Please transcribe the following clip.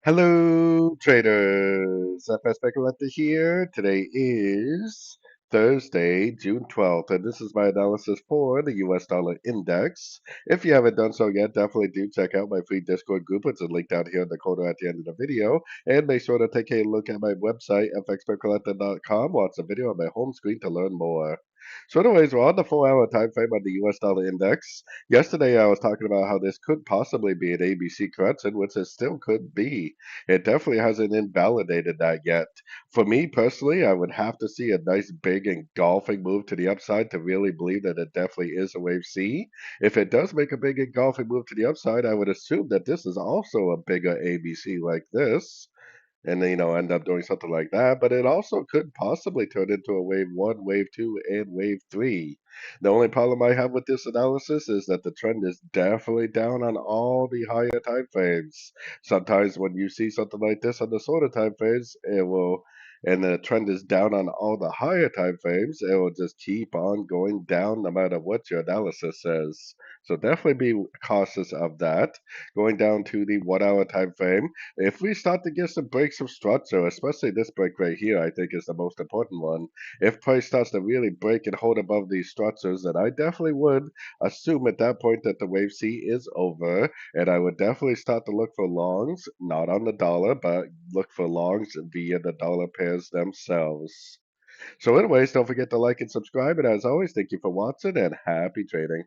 Hello, traders. FX Pip Collector here. Today is Thursday, June 12th, and this is my analysis for the US dollar index. If you haven't done so yet, definitely do check out my free Discord group. It's a link down here in the corner at the end of the video. And make sure to take a look at my website, fxpipcollector.com. Watch the video on my home screen to learn more. So, anyways, we're on the 4 hour time frame on the US dollar index. Yesterday, I was talking about how this could possibly be an ABC correction, which it still could be. It definitely hasn't invalidated that yet. For me personally, I would have to see a nice big engulfing move to the upside to really believe that it definitely is a wave C. If it does make a big engulfing move to the upside, I would assume that this is also a bigger ABC like this and then end up doing something like that. But it also could possibly turn into a wave one, wave two, and wave three. The only problem I have with this analysis is that the trend is definitely down on all the higher time frames. Sometimes when you see something like this on the shorter time frames, it will. And the trend is down on all the higher time frames, it will just keep on going down no matter what your analysis says. So definitely be cautious of that. Going down to the 1 hour time frame, if we start to get some breaks of structure, especially this break right here, I think is the most important one. If price starts to really break and hold above these structures, then I definitely would assume at that point that the wave C is over, and I would definitely start to look for longs, not on the dollar, but look for longs via the dollar pairs themselves. So, anyways, don't forget to like and subscribe, and as always, thank you for watching and happy trading.